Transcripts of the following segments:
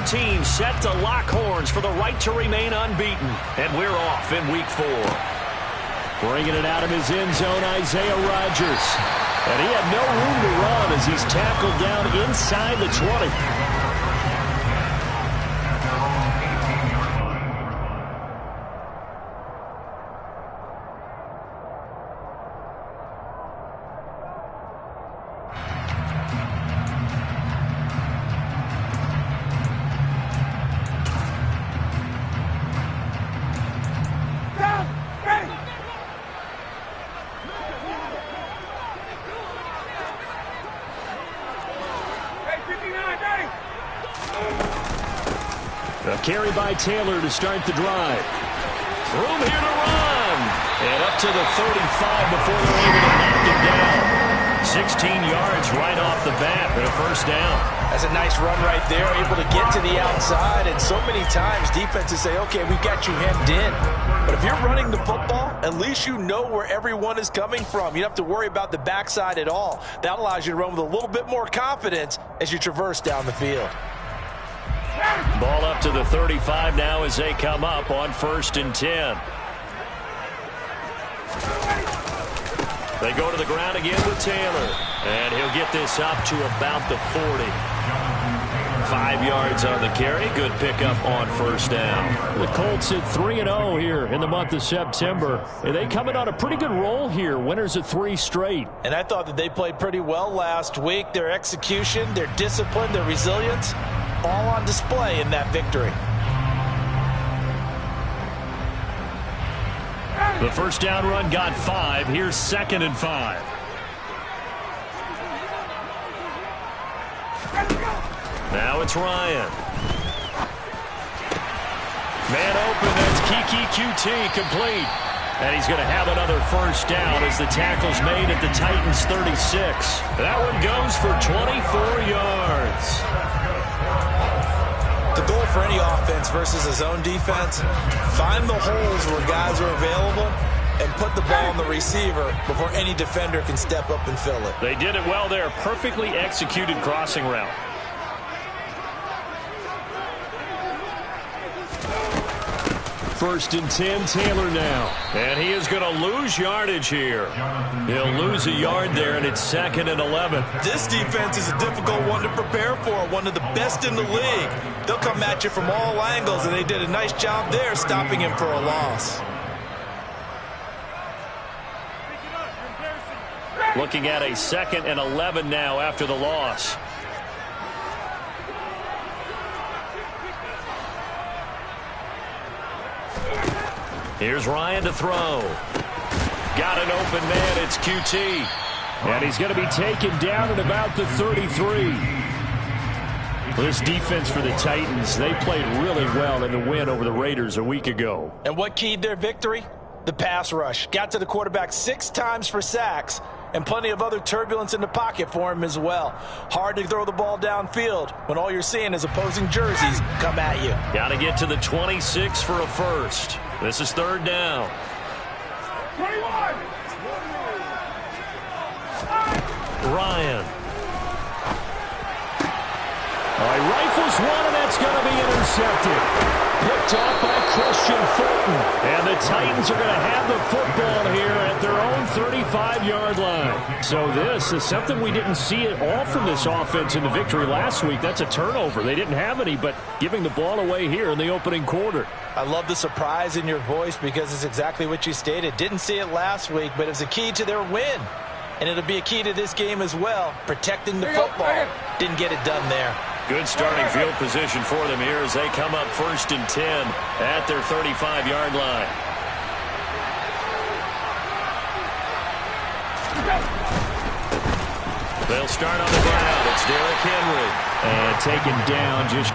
teams set to lock horns for the right to remain unbeaten. And we're off in week 4. Bringing it out of his end zone, Isaiah Rodgers. And he had no room to run as he's tackled down inside the 20. A carry by Taylor to start the drive. Room here to run. And up to the 35 before they're able to knock him down. 16 yards right off the bat and a first down. That's a nice run right there, able to get to the outside. And so many times defenses say, okay, we got you hemmed in. But if you're running the football, at least you know where everyone is coming from. You don't have to worry about the backside at all. That allows you to run with a little bit more confidence as you traverse down the field. Ball up to the 35 now as they come up on 1st and 10. They go to the ground again with Taylor. And he'll get this up to about the 40. 5 yards on the carry. Good pickup on first down. The Colts at 3-0 here in the month of September. And they come in on a pretty good roll here. Winners of 3 straight. And I thought that they played pretty well last week. Their execution, their discipline, their resilience, all on display in that victory. The first down run got 5. Here's 2nd and 5. Now it's Ryan. Man open, that's Kiki QT complete. And he's going to have another first down as the tackle's made at the Titans' 36. That one goes for 24 yards. The goal for any offense versus a zone defense, find the holes where guys are available and put the ball on the receiver before any defender can step up and fill it. They did it well there. Perfectly executed crossing route. First and 10, Taylor now. And he is going to lose yardage here. He'll lose a yard there, and it's 2nd and 11. This defense is a difficult one to prepare for, one of the best in the league. They'll come at you from all angles, and they did a nice job there stopping him for a loss. Looking at a 2nd and 11 now after the loss. Here's Ryan to throw. Got an open man. It's QT. And he's going to be taken down at about the 33. This defense for the Titans, they played really well in the win over the Raiders a week ago. And what keyed their victory? The pass rush. Got to the quarterback 6 times for sacks, and plenty of other turbulence in the pocket for him as well. Hard to throw the ball downfield when all you're seeing is opposing jerseys come at you. Got to get to the 26 for a first. This is 3rd down. 21. Ryan. All right, rifles one, and that's going to be intercepted. Picked off by Christian Fulton. And the Titans are going to have the football here at their own 35-yard line. So this is something we didn't see at all from this offense in the victory last week. That's a turnover. They didn't have any, but giving the ball away here in the opening quarter. I love the surprise in your voice because it's exactly what you stated. Didn't see it last week, but it was a key to their win. And it'll be a key to this game as well, protecting the football. Didn't get it done there. Good starting field position for them here as they come up 1st and 10 at their 35-yard line. They'll start on the ground. It's Derrick Henry. And taken down just...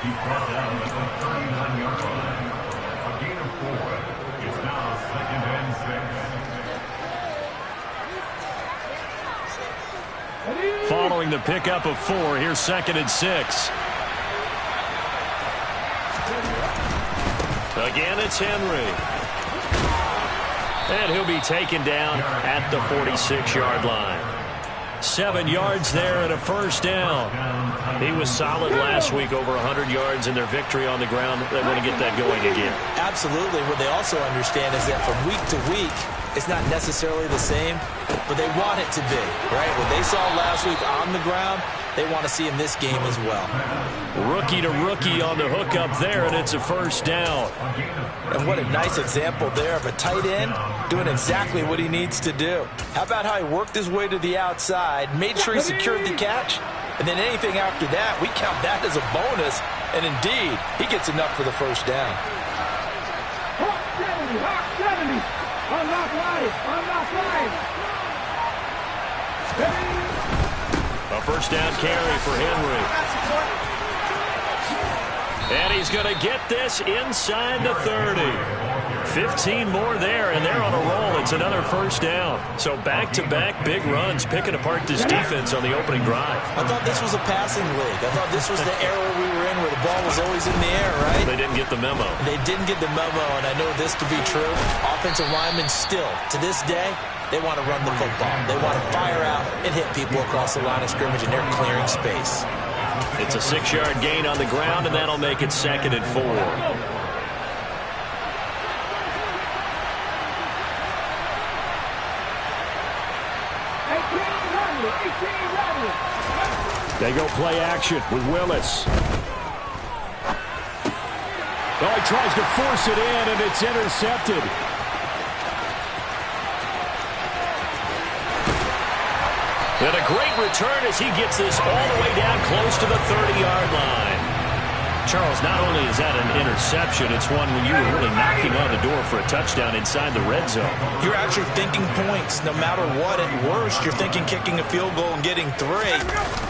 He's brought down at the 39-yard the pickup of 4. Here's 2nd and 6. Again, it's Henry. And he'll be taken down at the 46-yard line. 7 yards there and a first down. He was solid last week, over 100 yards in their victory on the ground. They want to get that going again. Absolutely. What they also understand is that from week to week, it's not necessarily the same, but they want it to be, right? What they saw last week on the ground, they want to see in this game as well. Rookie to rookie on the hook up there, and it's a first down. And what a nice example there of a tight end doing exactly what he needs to do. How about how he worked his way to the outside, made sure he secured the catch, and then anything after that, we count that as a bonus, and indeed, he gets enough for the first down. Hawk 70, Hawk 70. Unlock line, unlock line. A first down carry for Henry. And he's going to get this inside the 30. 15 more there, and they're on a roll. It's another first down. So back-to-back big runs, picking apart this defense on the opening drive. I thought this was a passing league. I thought this was the era we were in where the ball was always in the air, right? They didn't get the memo. They didn't get the memo, and I know this to be true. Offensive linemen still, to this day, they want to run the football. They want to fire out and hit people across the line of scrimmage, and they're clearing space. It's a 6-yard gain on the ground, and that'll make it 2nd and 4. They go play action with Willis. Oh, he tries to force it in, and it's intercepted. And a great return as he gets this all the way down close to the 30-yard line. Charles, not only is that an interception, it's one when you were really knocking on the door for a touchdown inside the red zone. You're actually thinking points. No matter what, at worst, you're thinking kicking a field goal and getting 3.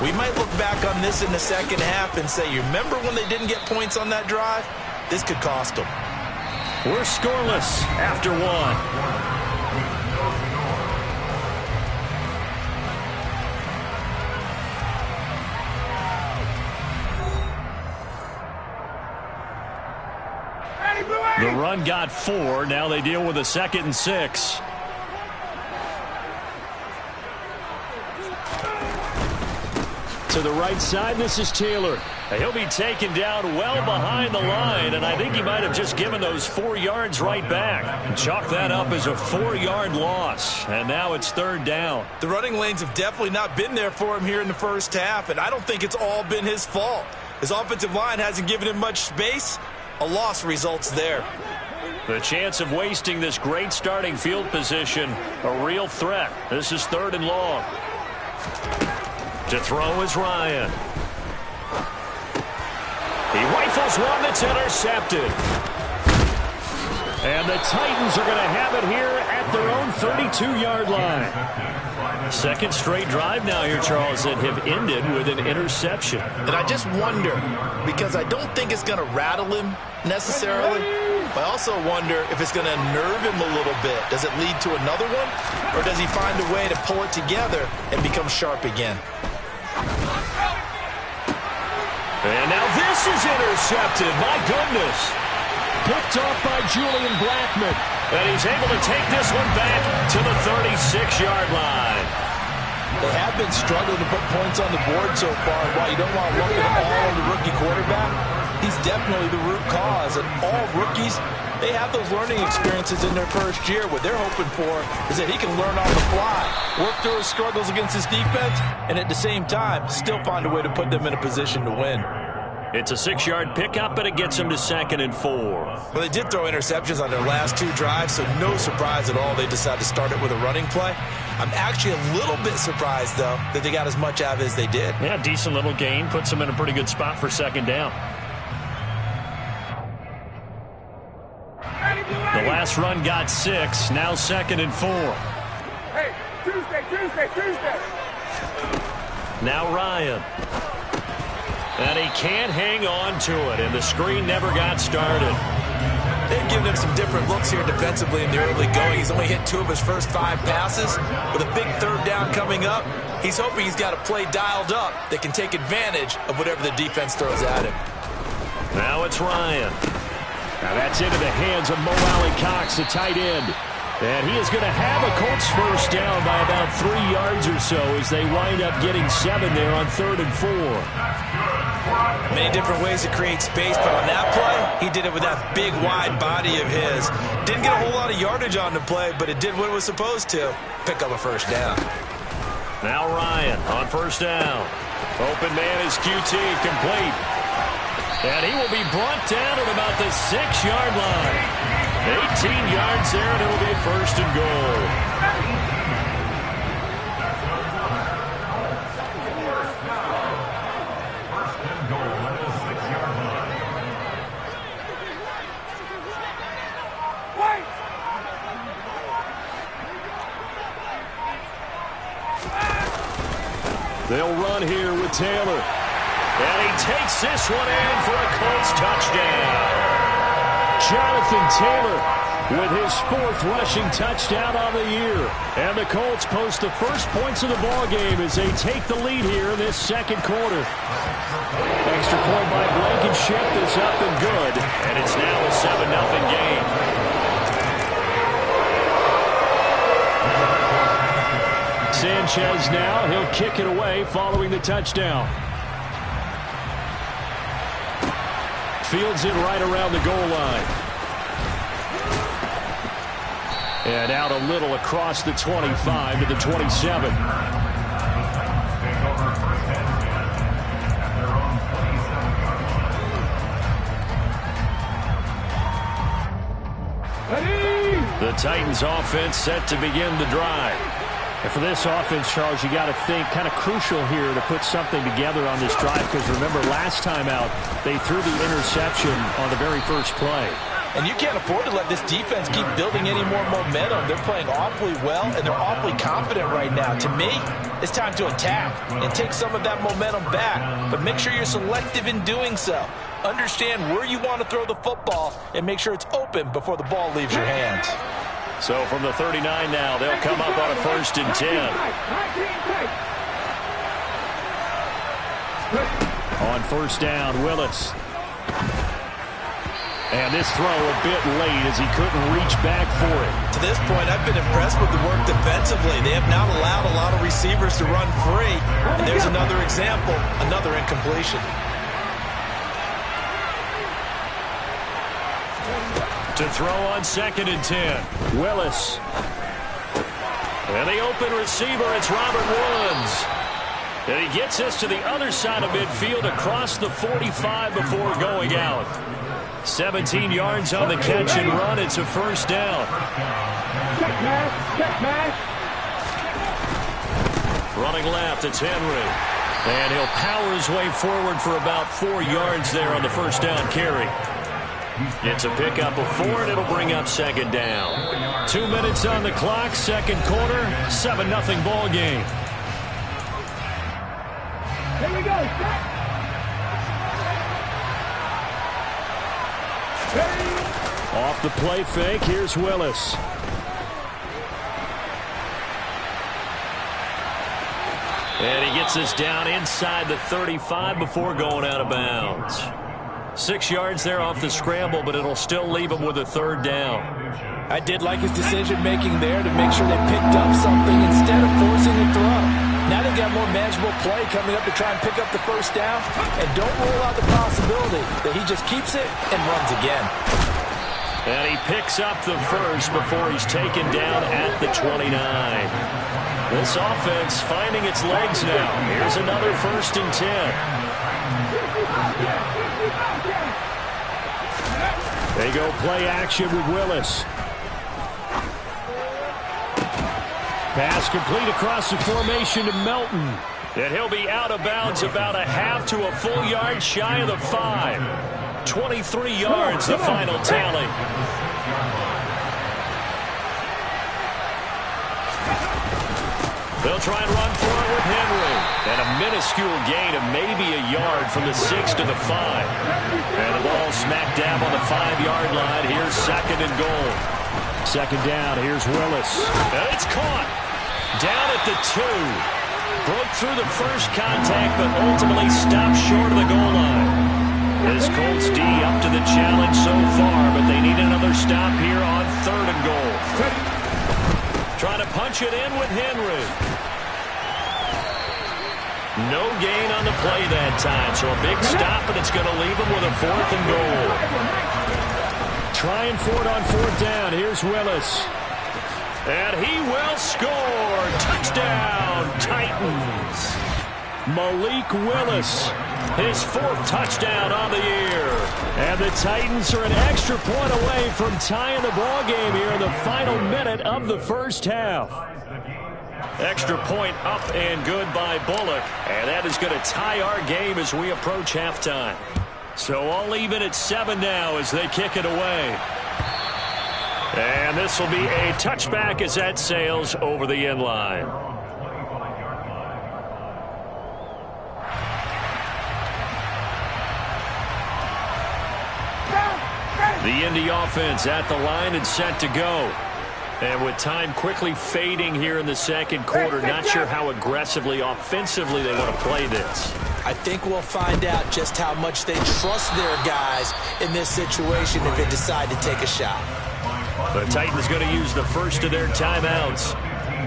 We might look back on this in the second half and say, you remember when they didn't get points on that drive? This could cost them. We're scoreless after 1. The run got 4. Now they deal with a 2nd and 6. To the right side, this is Taylor. He'll be taken down well behind the line, and I think he might have just given those 4 yards right back. Chalk that up as a 4-yard loss, and now it's 3rd down. The running lanes have definitely not been there for him here in the first half, and I don't think it's all been his fault. His offensive line hasn't given him much space. A loss results there. The chance of wasting this great starting field position, a real threat. This is 3rd and long. To throw is Ryan. He rifles one that's intercepted. And the Titans are going to have it here at their own 32-yard line. 2nd straight drive now here, Charles, that have ended with an interception. And I just wonder, because I don't think it's going to rattle him necessarily, but I also wonder if it's going to nerve him a little bit. Does it lead to another one, or does he find a way to pull it together and become sharp again? And now this is intercepted. My goodness. Picked off by Julian Blackman. And he's able to take this one back to the 36-yard line. They have been struggling to put points on the board so far. While you don't want to look at all the rookie quarterback, he's definitely the root cause. And all rookies, they have those learning experiences in their first year. What they're hoping for is that he can learn on the fly, work through his struggles against his defense, and at the same time, still find a way to put them in a position to win. It's a 6-yard pickup, but it gets him to 2nd and 4. Well, they did throw interceptions on their last 2 drives, so no surprise at all they decided to start it with a running play. I'm actually a little bit surprised, though, that they got as much out of it as they did. Yeah, decent little gain. Puts them in a pretty good spot for 2nd down. The last run got 6. Now 2nd and 4. Hey, Tuesday. Now Ryan. And he can't hang on to it, and the screen never got started. They've given him some different looks here defensively in the early going. He's only hit 2 of his first 5 passes. With a big 3rd down coming up, he's hoping he's got a play dialed up that can take advantage of whatever the defense throws at him. Now it's Ryan. Now that's into the hands of Mo Alley-Cox, the tight end. And he is going to have a Colts first down by about 3 yards or so as they wind up getting 7 there on 3rd and 4. Many different ways to create space, but on that play, he did it with that big, wide body of his. Didn't get a whole lot of yardage on the play, but it did what it was supposed to. Pick up a first down. Now Ryan on first down. Open man is QT, complete. And he will be brought down at about the 6-yard line. 18 yards there, and it'll be first and goal. They'll run here with Taylor. And he takes this one in for a Colts touchdown. Jonathan Taylor with his 4th rushing touchdown on the year. And the Colts post the first points of the ball game as they take the lead here in this 2nd quarter. Extra point by Blankenship is up and good. And it's now a 7-0 game. Sanchez now, he'll kick it away following the touchdown. Fields it right around the goal line. And out a little across the 25 to the 27. The Titans offense set to begin the drive. And for this offense, Charles, you got to think kind of crucial here to put something together on this drive, because remember last time out they threw the interception on the very first play. And you can't afford to let this defense keep building any more momentum. They're playing awfully well, and they're awfully confident right now. To me, it's time to attack and take some of that momentum back. But make sure you're selective in doing so. Understand where you want to throw the football and make sure it's open before the ball leaves your hands. So from the 39 now, they'll come up on a 1st and 10. On first down, Willis. And this throw a bit late as he couldn't reach back for it. To this point, I've been impressed with the work defensively. They have not allowed a lot of receivers to run free. And there's another example, another incompletion. To throw on 2nd and 10. Willis. And the open receiver, it's Robert Woods. And he gets us to the other side of midfield across the 45 before going out. 17 yards on the catch and run. It's a first down. Running left, it's Henry. And he'll power his way forward for about 4 yards there on the first down carry. It's a pickup of 4, and it'll bring up 2nd down. 2 minutes on the clock, 2nd quarter, 7-0 ball game. Here we go. Off the play fake, here's Willis. And he gets us down inside the 35 before going out of bounds. 6 yards there off the scramble, but it'll still leave him with a 3rd down. I did like his decision-making there to make sure they picked up something instead of forcing a throw. Now they've got more manageable play coming up to try and pick up the first down, and don't rule out the possibility that he just keeps it and runs again. And he picks up the first before he's taken down at the 29. This offense finding its legs now. Here's another 1st and 10. They go play action with Willis. Pass complete across the formation to Melton. And he'll be out of bounds about a half to a full yard shy of the 5. 23 yards, the final tally. They'll try and run for it with Henry. And a minuscule gain of maybe a yard from the 6 to the 5. And the ball smack dab on the 5-yard line. Here's 2nd and goal. 2nd down. Here's Willis. And it's caught. Down at the 2. Broke through the first contact, but ultimately stopped short of the goal line. This Colts D up to the challenge so far, but they need another stop here on 3rd and goal. Trying to punch it in with Henry. No gain on the play that time, so a big stop, and it's going to leave them with a 4th and goal. Trying for it on 4th down. Here's Willis. And he will score. Touchdown, Titans. Malik Willis, his 4th touchdown on the year. And the Titans are an extra point away from tying the ball game here in the final minute of the first half. Extra point up and good by Bullock. And that is going to tie our game as we approach halftime. So all even at 7 now as they kick it away. And this will be a touchback as that sails over the end line. The Indy offense at the line and set to go. And with time quickly fading here in the 2nd quarter, not sure how aggressively, offensively they want to play this. I think we'll find out just how much they trust their guys in this situation if they decide to take a shot. The Titans going to use the first of their timeouts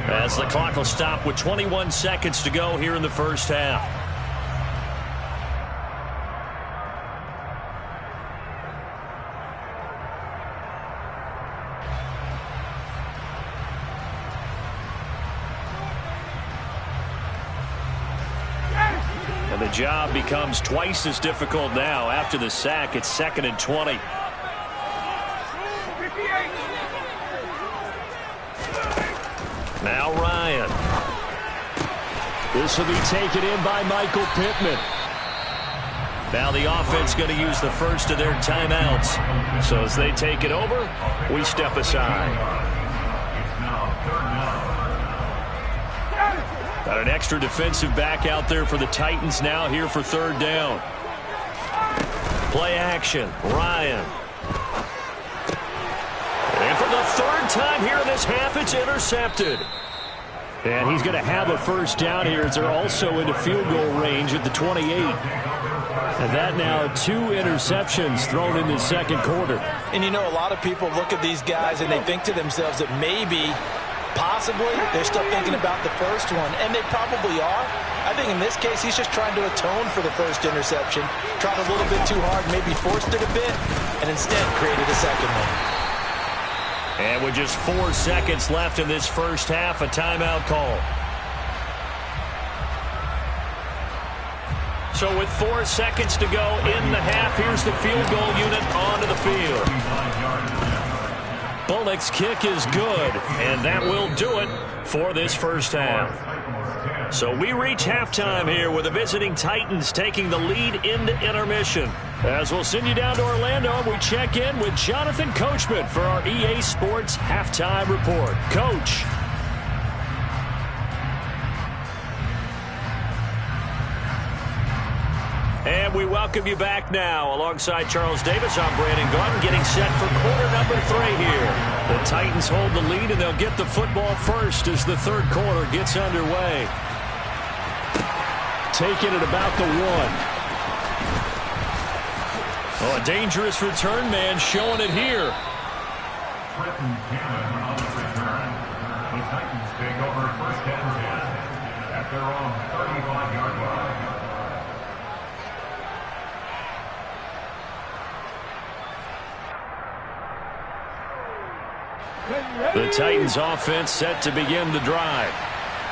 as the clock will stop with 21 seconds to go here in the first half. And the job becomes twice as difficult now. After the sack, it's 2nd and 20. Now Ryan. This will be taken in by Michael Pittman. Now the offense going to use the first of their timeouts. So as they take it over, we step aside. Got an extra defensive back out there for the Titans now here for 3rd down. Play action. Ryan. And for the 3rd time here in this half, it's intercepted. And he's going to have a first down here as they're also into field goal range at the 28. And that now 2 interceptions thrown in the 2nd quarter. And you know, a lot of people look at these guys and they think to themselves that maybe, possibly, they're still thinking about the first one. And they probably are. I think in this case, he's just trying to atone for the first interception. Tried a little bit too hard, maybe forced it a bit, and instead created a second one. And with just 4 seconds left in this first half, a timeout call. So with 4 seconds to go in the half, here's the field goal unit onto the field. Bullock's kick is good, and that will do it for this first half. So we reach halftime here with the visiting Titans taking the lead into intermission. As we'll send you down to Orlando, and we check in with Jonathan Coachman for our EA Sports Halftime Report. Coach. And we welcome you back now. Alongside Charles Davis, I'm Brandon Gordon, getting set for quarter number 3 here. The Titans hold the lead, and they'll get the football first as the 3rd quarter gets underway. Taking it about the 1. Oh, a dangerous return man showing it here. The Titans take over 1st and 10 at their own 35-yard line. The Titans offense set to begin the drive.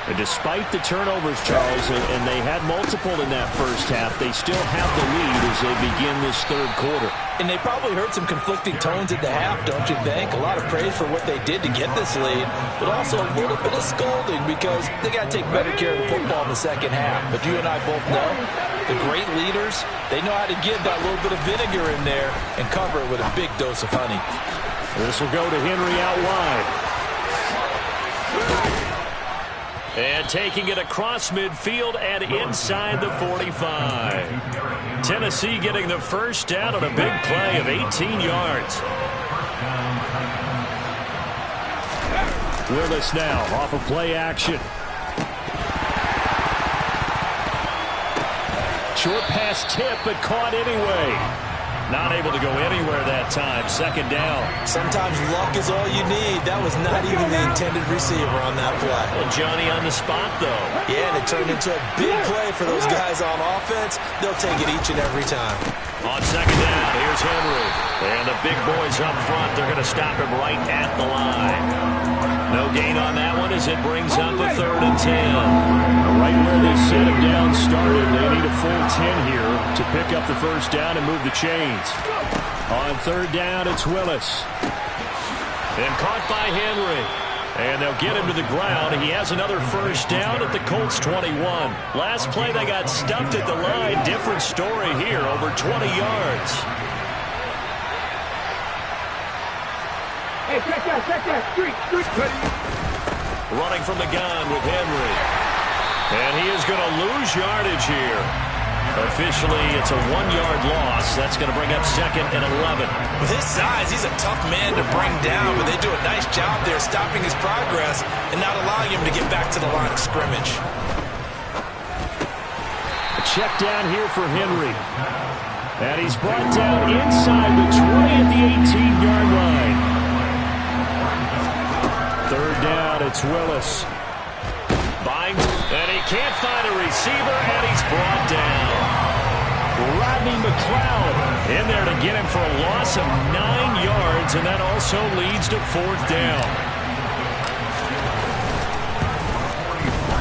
And despite the turnovers, Charles, and they had multiple in that first half, they still have the lead as they begin this 3rd quarter. And they probably heard some conflicting tones at the half, don't you think? A lot of praise for what they did to get this lead, but also a little bit of scolding because they got to take better care of the football in the 2nd half. But you and I both know the great leaders, they know how to give that little bit of vinegar in there and cover it with a big dose of honey. This will go to Henry out wide. And taking it across midfield and inside the 45. Tennessee getting the first down on a big play of 18 yards. Willis now off of play action. Short pass tip, but caught anyway. Not able to go anywhere that time. Second down. Sometimes luck is all you need. That was not even the intended receiver on that play. Well, Johnny on the spot, though. Yeah, and it turned into a big play for those guys on offense. They'll take it each and every time. On second down, here's Henry. And the big boys up front, they're going to stop him right at the line. No gain on that one as it brings up a 3rd and 10. Right where they set him down started. They need a full 10 here to pick up the first down and move the chains. On 3rd down, it's Willis. And caught by Henry. And they'll get him to the ground. He has another first down at the Colts 21. Last play, they got stuffed at the line. Different story here, over 20 yards. Hey, check that, street. Running from the gun with Henry. And he is going to lose yardage here. Officially, it's a 1-yard loss. That's going to bring up 2nd and 11. With his size, he's a tough man to bring down, but they do a nice job there stopping his progress and not allowing him to get back to the line of scrimmage. A check down here for Henry. And he's brought down inside the 20 at the 18-yard line. 3rd down, it's Willis. Binds, and he can't find a receiver, and he's brought down. Rodney McLeod In there to get him for a loss of 9 yards, and that also leads to 4th down.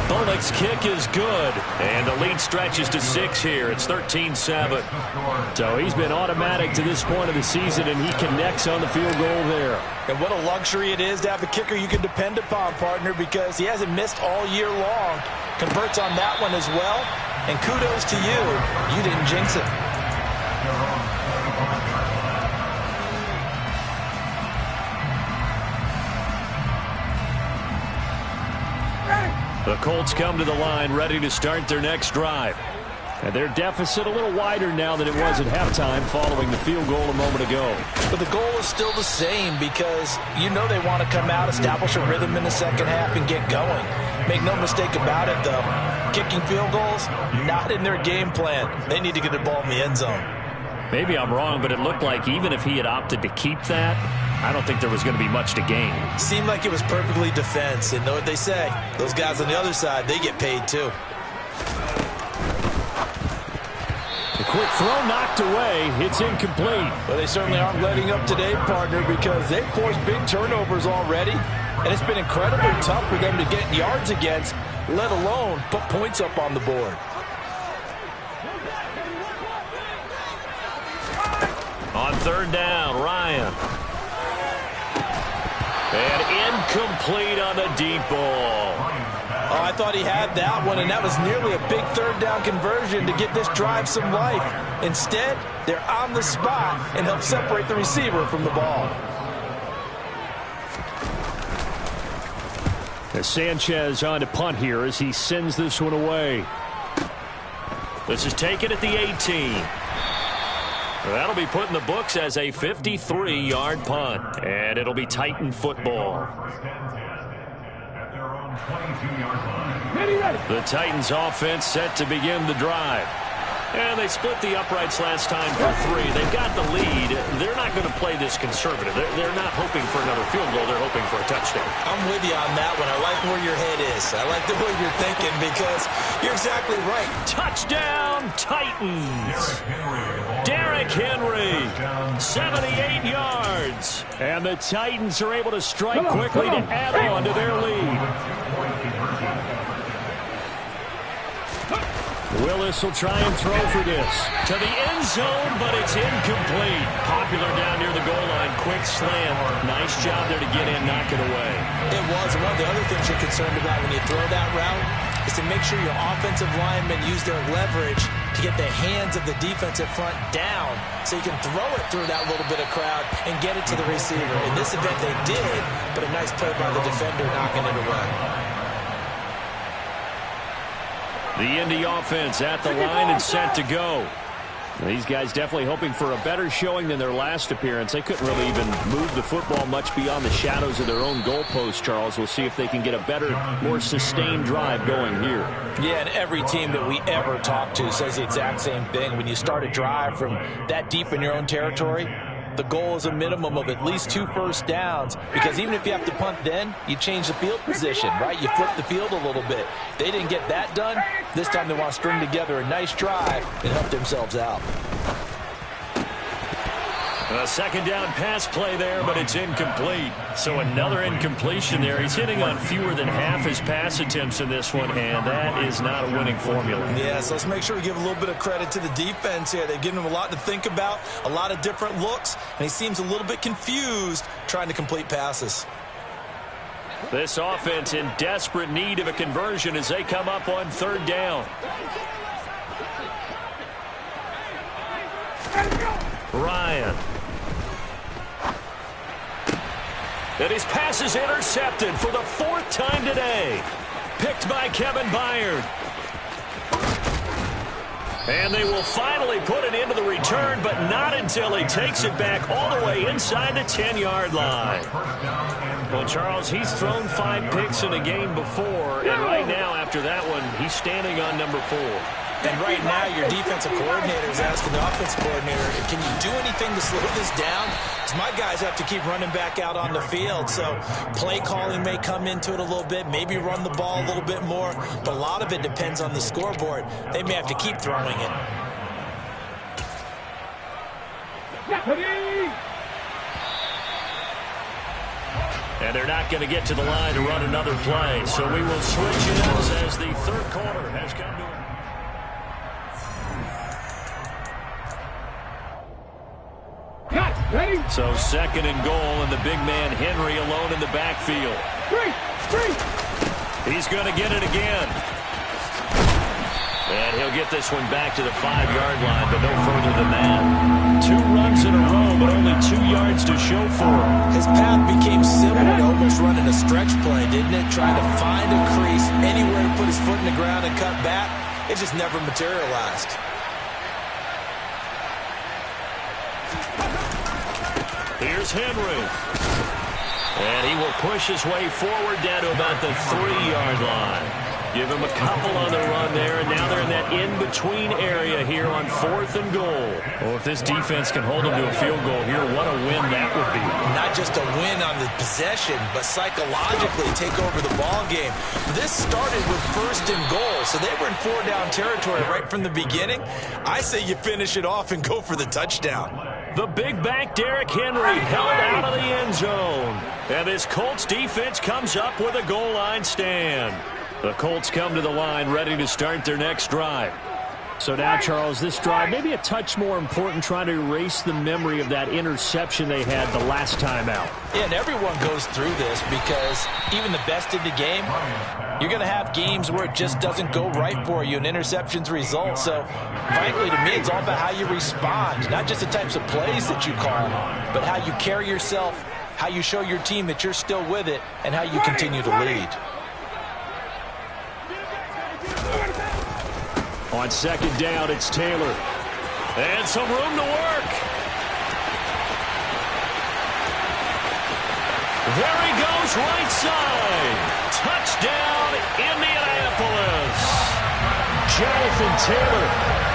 Bullock's kick is good, and the lead stretches to 6 here. It's 13-7. So he's been automatic to this point of the season, and he connects on the field goal there. And what a luxury it is to have a kicker you can depend upon, partner, because he hasn't missed all year long. Converts on that one as well, and kudos to you. You didn't jinx it. The Colts come to the line ready to start their next drive. And their deficit a little wider now than it was at halftime following the field goal a moment ago. But the goal is still the same because you know they want to come out, establish a rhythm in the second half, and get going. Make no mistake about it, though. Kicking field goals, not in their game plan. They need to get the ball in the end zone. Maybe I'm wrong, but it looked like even if he had opted to keep that, I don't think there was going to be much to gain. Seemed like it was perfectly defense. And know what they say. Those guys on the other side, they get paid too. The quick throw knocked away. It's incomplete. Well, they certainly aren't letting up today, partner, because they've forced big turnovers already. And it's been incredibly tough for them to get yards against, let alone put points up on the board. On 3rd down, Ryan. And incomplete on the deep ball. Oh, I thought he had that one, and that was nearly a big 3rd down conversion to give this drive some life. Instead, they're on the spot and help separate the receiver from the ball. As Sanchez on to punt here as he sends this one away. This is taken at the 18. That'll be put in the books as a 53-yard punt, and it'll be Titan football. The Titans offense set to begin the drive. And they split the uprights last time for 3. They've got the lead. They're not going to play this conservative. They're not hoping for another field goal. They're hoping for a touchdown. I'm with you on that one. I like where your head is. I like the way you're thinking because you're exactly right. Touchdown, Titans. Derrick Henry, 78 yards. And the Titans are able to strike quickly to add on to their lead. Willis will try and throw for this. To the end zone, but it's incomplete. Popular down near the goal line. Quick slant. Nice job there to get in, knock it away. It was. One of the other things you're concerned about when you throw that route is to make sure your offensive linemen use their leverage to get the hands of the defensive front down so you can throw it through that little bit of crowd and get it to the receiver. In this event, they did, but a nice play by the defender knocking it away. The Indy offense at the line and set to go. These guys definitely hoping for a better showing than their last appearance. They couldn't really even move the football much beyond the shadows of their own goalpost, Charles. We'll see if they can get a better, more sustained drive going here. Yeah, and every team that we ever talk to says the exact same thing. When you start a drive from that deep in your own territory, the goal is a minimum of at least 2 first downs, because even if you have to punt then, you change the field position, right? You flip the field a little bit. They didn't get that done. This time they want to string together a nice drive and help themselves out. A second down pass play there, but it's incomplete. So another incompletion there. He's hitting on fewer than half his pass attempts in this one, and that is not a winning formula. Yeah, so let's make sure we give a little bit of credit to the defense here. They've given him a lot to think about, a lot of different looks, and he seems a little bit confused trying to complete passes. This offense in desperate need of a conversion as they come up on 3rd down. Ryan. And his pass is intercepted for the 4th time today. Picked by Kevin Byard. And they will finally put it into the return, but not until he takes it back all the way inside the 10-yard line. Well, Charles, he's thrown 5 picks in a game before, and right now after that one, he's standing on number 4. And right now, your defensive coordinator is asking the offensive coordinator, can you do anything to slow this down? Because my guys have to keep running back out on the field. So play calling may come into it a little bit, maybe run the ball a little bit more. But a lot of it depends on the scoreboard. They may have to keep throwing it. And they're not going to get to the line to run another play. So we will switch it up as the 3rd quarter has come to an end. So 2nd and goal, and the big man Henry alone in the backfield. He's going to get it again. And he'll get this one back to the 5-yard line, but no further than that. 2 runs in a row, but only 2 yards to show for him. His path became similar to almost running a stretch play, didn't it? Trying to find a crease, anywhere to put his foot in the ground and cut back. It just never materialized. Here's Henry. And he will push his way forward down to about the 3-yard line. Give him a couple on the run there, and now they're in that in-between area here on 4th and goal. Well, if this defense can hold them to a field goal here, what a win that would be. Not just a win on the possession, but psychologically take over the ball game. This started with 1st and goal, so they were in 4-down territory right from the beginning. I say you finish it off and go for the touchdown. The big back Derrick Henry held out of the end zone. And this Colts defense comes up with a goal line stand. The Colts come to the line ready to start their next drive. So now, Charles, this drive maybe a touch more important, trying to erase the memory of that interception they had the last time out. Yeah, and everyone goes through this because even the best in the game, you're going to have games where it just doesn't go right for you and interceptions result. So, frankly, to me, it's all about how you respond, not just the types of plays that you call, but how you carry yourself, how you show your team that you're still with it, and how you continue to lead. On 2nd down, it's Taylor. And some room to work. There he goes, right side. Touchdown, Indianapolis. Jonathan Taylor,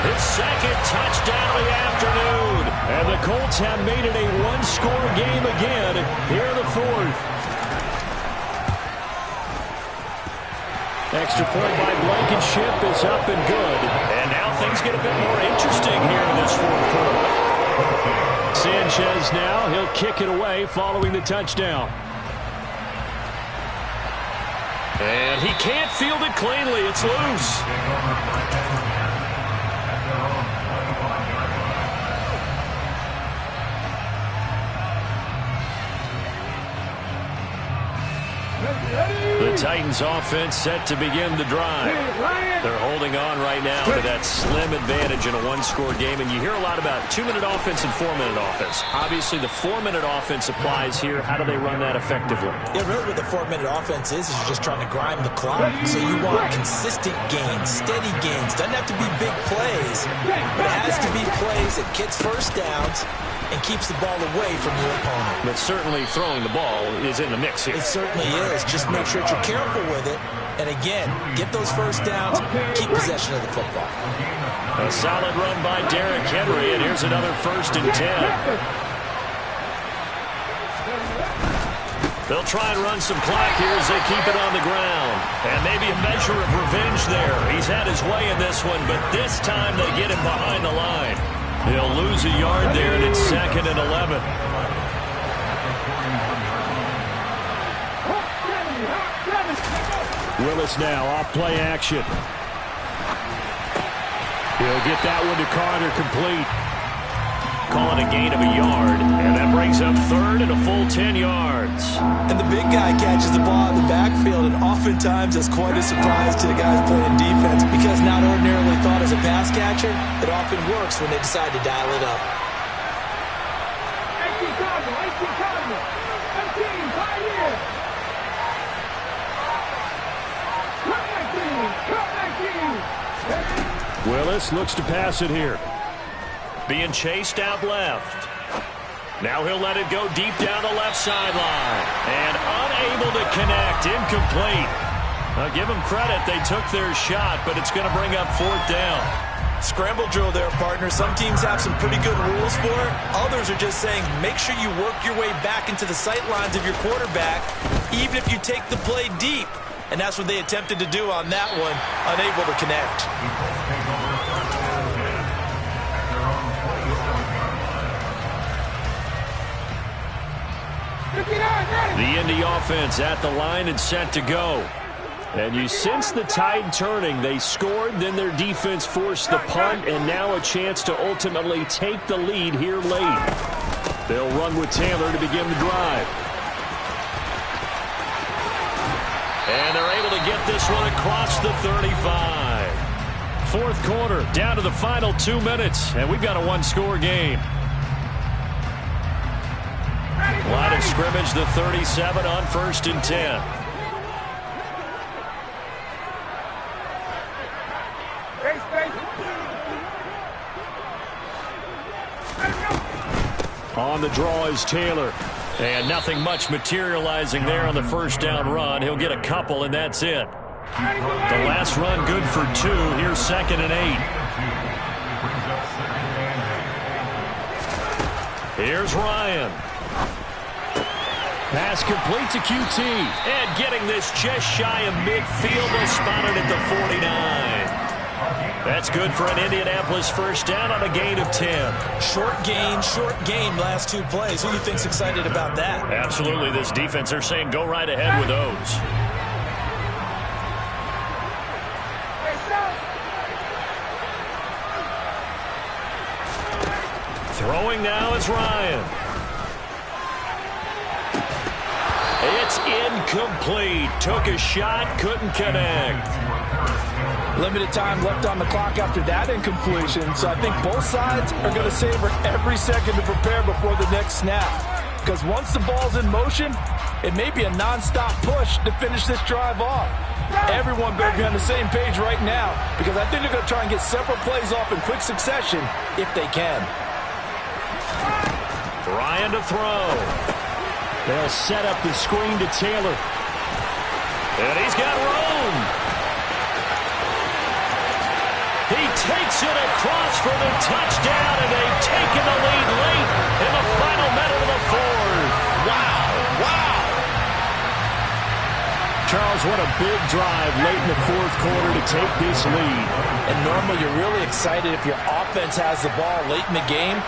his 2nd touchdown of the afternoon. And the Colts have made it a 1-score game again here in the 4th. Extra point by Blankenship is up and good. And now things get a bit more interesting here in this 4th quarter. Sanchez now, he'll kick it away following the touchdown. And he can't field it cleanly. It's loose. Ready? The Titans offense set to begin the drive. They're holding on right now to that slim advantage in a one-score game. And you hear a lot about 2-minute offense and 4-minute offense. Obviously, the 4-minute offense applies here. How do they run that effectively? Yeah, really what the 4-minute offense is you're just trying to grind the clock. So you want consistent gains, steady gains. Doesn't have to be big plays, but it has to be plays that gets first downs and keeps the ball away from your opponent. But certainly throwing the ball is in the mix here. It certainly is. Just make sure that you're careful with it. And again, get those first downs, keep possession of the football. A solid run by Derrick Henry, and here's another 1st and 10. They'll try and run some clock here as they keep it on the ground. And maybe a measure of revenge there. He's had his way in this one, but this time they get him behind the line. He'll lose a yard there, and it's 2nd and 11. Willis now off play action. He'll get that one to Carter, complete. Calling a gain of a yard, and that brings up 3rd and a full 10 yards. And the big guy catches the ball in the backfield, and oftentimes that's quite a surprise to the guys playing defense because not ordinarily thought as a pass catcher, it often works when they decide to dial it up. Willis looks to pass it here. Being chased out left. Now he'll let it go deep down the left sideline. And unable to connect. Incomplete. I'll give them credit. They took their shot, but it's going to bring up 4th down. Scramble drill there, partner. Some teams have some pretty good rules for it. Others are just saying make sure you work your way back into the sight lines of your quarterback, even if you take the play deep. And that's what they attempted to do on that one, unable to connect. The Indy offense at the line and set to go. And you sense the tide turning. They scored, then their defense forced the punt, and now a chance to ultimately take the lead here late. They'll run with Taylor to begin the drive. And they're able to get this one across the 35. 4th quarter, down to the final 2 minutes, and we've got a one-score game. Line of scrimmage, the 37 on 1st and 10. On the draw is Taylor. And nothing much materializing there on the 1st down run. He'll get a couple, and that's it. The last run good for 2. Here's 2nd and 8. Here's Ryan. Pass complete to QT. And getting this just shy of midfield. They'll spot it at the 49. That's good for an Indianapolis 1st down on a gain of 10. Short game, last 2 plays. Who do you think's excited about that? Absolutely. This defense, they're saying go right ahead with those. Throwing now is Ryan. It's incomplete. Took a shot, couldn't connect. Limited time left on the clock after that incompletion, so I think both sides are going to savor every second to prepare before the next snap. Because once the ball's in motion, it may be a non-stop push to finish this drive off. Everyone better be on the same page right now, because I think they're going to try and get several plays off in quick succession if they can. Ryan to throw. They'll set up the screen to Taylor. And he's got room. He takes it across for the touchdown, and they've taken the lead late in the final minute of the 4th. Wow. Charles, what a big drive late in the 4th quarter to take this lead. And normally you're really excited if your offense has the ball late in the game.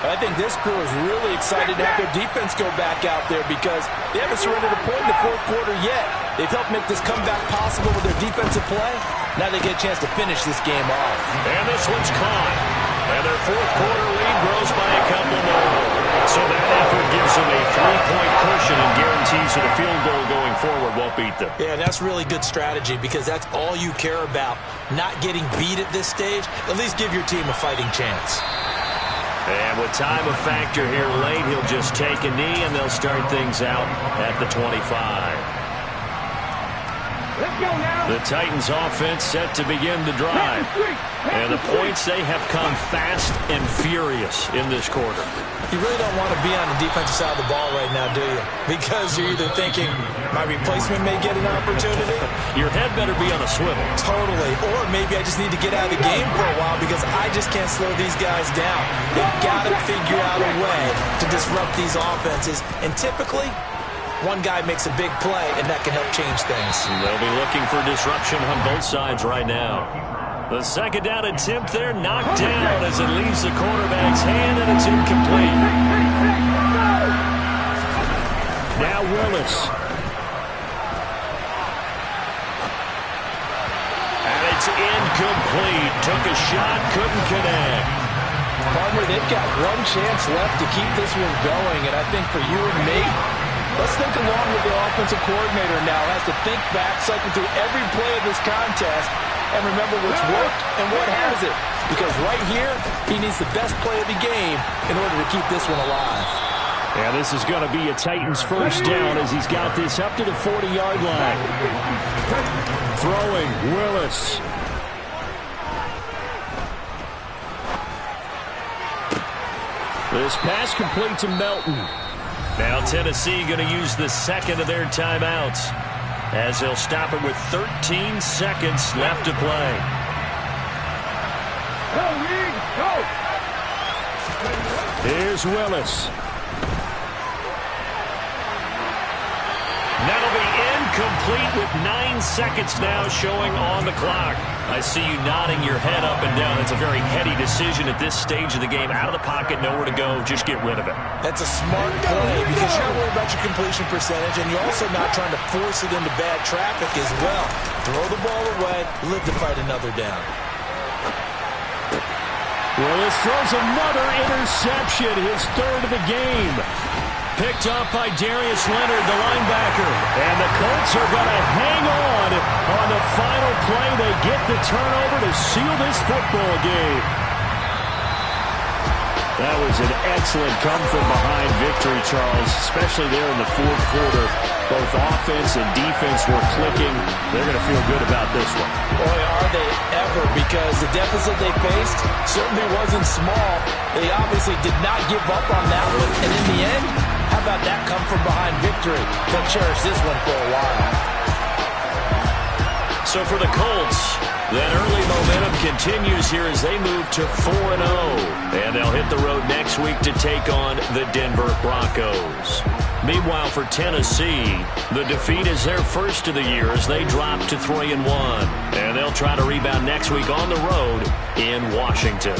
But I think this crew is really excited to have their defense go back out there because they haven't surrendered a point in the 4th quarter yet. They've helped make this comeback possible with their defensive play. Now they get a chance to finish this game off. And this one's caught. And their fourth quarter lead grows by a couple more. So that effort gives them a 3-point cushion and guarantees that a field goal going forward won't beat them. Yeah, that's really good strategy because that's all you care about. Not getting beat at this stage, at least give your team a fighting chance. And with time a factor here late, he'll just take a knee and they'll start things out at the 25. Let's go now. The Titans offense set to begin the drive. And the points, they have come fast and furious in this quarter. You really don't want to be on the defensive side of the ball right now, do you? Because you're either thinking, my replacement may get an opportunity. Your head better be on a swivel. Totally. Or maybe I just need to get out of the game for a while because I just can't slow these guys down. They've got to figure out a way to disrupt these offenses. And typically, one guy makes a big play, and that can help change things. They'll be looking for disruption on both sides right now. The second down attempt there knocked down as it leaves the quarterback's hand, and it's incomplete. Now Willis. And it's incomplete. Took a shot, couldn't connect. Partner, they've got one chance left to keep this one going, and I think for you and me, let's think along with the offensive coordinator now. Has to think back, cycle through every play of this contest, and remember what's worked and what hasn't. Because right here, he needs the best play of the game in order to keep this one alive. And this is going to be a Titans first down as he's got this up to the 40-yard line. Throwing, Willis. This pass complete to Melton. Now Tennessee going to use the second of their timeouts as they'll stop it with 13 seconds left to play. Go, Reed, go. Here's Willis. That'll be incomplete with 9 seconds now showing on the clock. I see you nodding your head up and down. It's a very heady decision at this stage of the game. Out of the pocket, nowhere to go. Just get rid of it. That's a smart play because you're not worried about your completion percentage, and you're also not trying to force it into bad traffic as well. Throw the ball away, live to fight another down. Willis throws another interception, his third of the game. Picked up by Darius Leonard, the linebacker. And the Colts are going to hang on the final play. They get the turnover to seal this football game. That was an excellent come-from-behind victory, Charles, especially there in the fourth quarter. Both offense and defense were clicking. They're going to feel good about this one. Boy, are they ever, because the deficit they faced certainly wasn't small. They obviously did not give up on that one, and in the end, how about that come-from-behind victory? They'll cherish this one for a while. So for the Colts, that early momentum continues here as they move to 4-0. And they'll hit the road next week to take on the Denver Broncos. Meanwhile, for Tennessee, the defeat is their first of the year as they drop to 3-1. And they'll try to rebound next week on the road in Washington.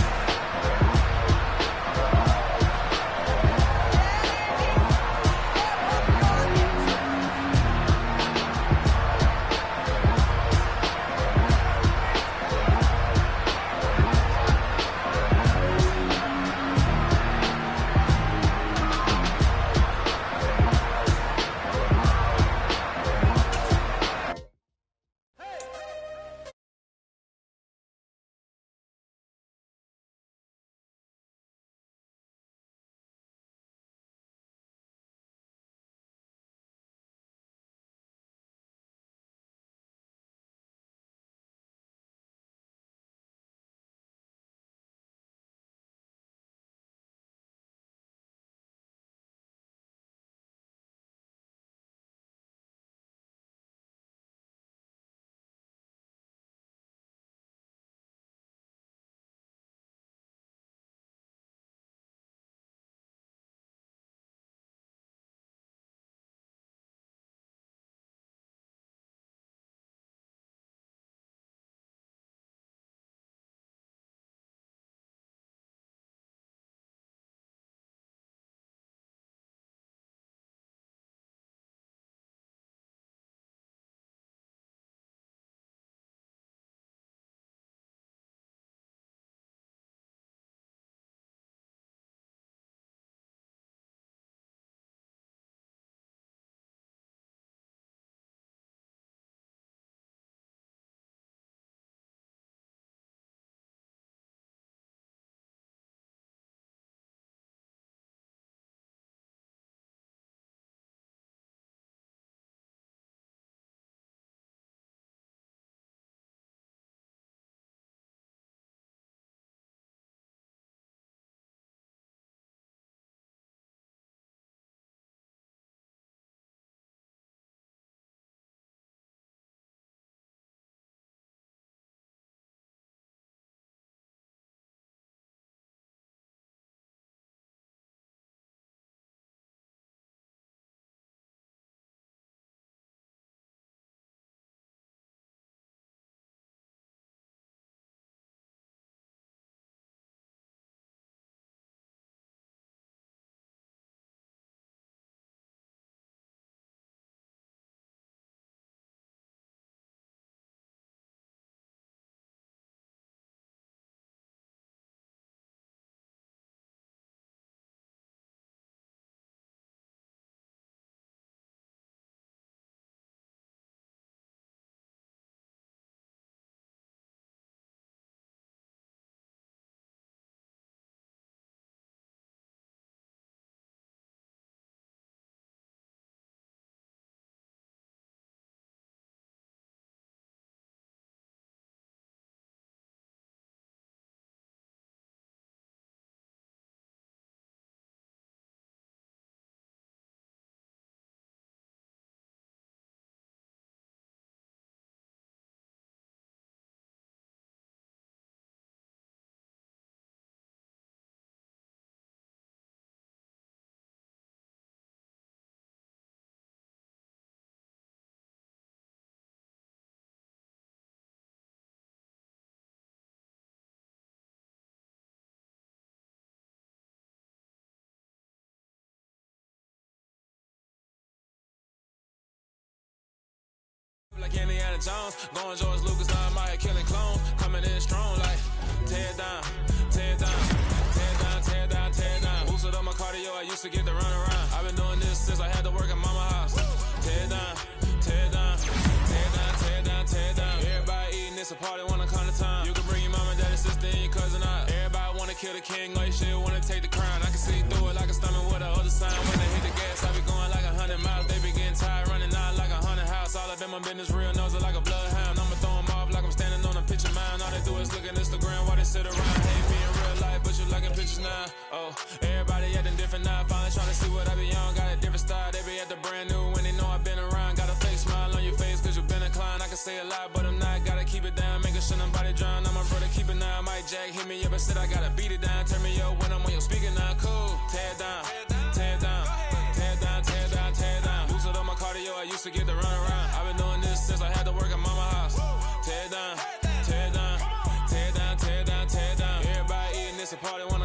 like Indiana Jones. Going George Lucas, now I'm out here killing clones. Coming in strong like tear down, tear down, tear down, tear down, tear down. Boosted up my cardio, I used to get to run around. I've been doing this since I had to work at mama house. Tear down, tear down, tear down, tear down, tear down. Everybody eating, it's a party, wanna come to time. You can bring your mama, daddy, sister, and your cousin out. Everybody wanna kill the king, like shit, wanna take the crown. I can see through it like a stomach with the other sign. When they hit the gas, I be going like 100 miles. They be getting tired, running out like 100 house. All up in my business, real nose like a bloodhound. I'ma throw them off like I'm standing on a picture mound. All they do is look at Instagram while they sit around. Hate me in real life, but you liking pictures now. Oh, everybody acting different now. Finally trying to see what I be on. Got a different style, they be at the brand new when they know I've been around. Got a fake smile on your face cause you been inclined. I can say a lot, but I'm not. Gotta keep it down, making sure nobody drown. I'm my brother, keep it now. Mike Jack hit me up and said I gotta beat it down. Turn me up when I'm on your speaker now. Cool, tear down, tear down, tear down, tear down, tear down. Boosted up my cardio, I used to get to run around. I've been doing this since I had to work at mama house. Tear down, tear down, tear down, tear down, tear down. Everybody eating, it's a party.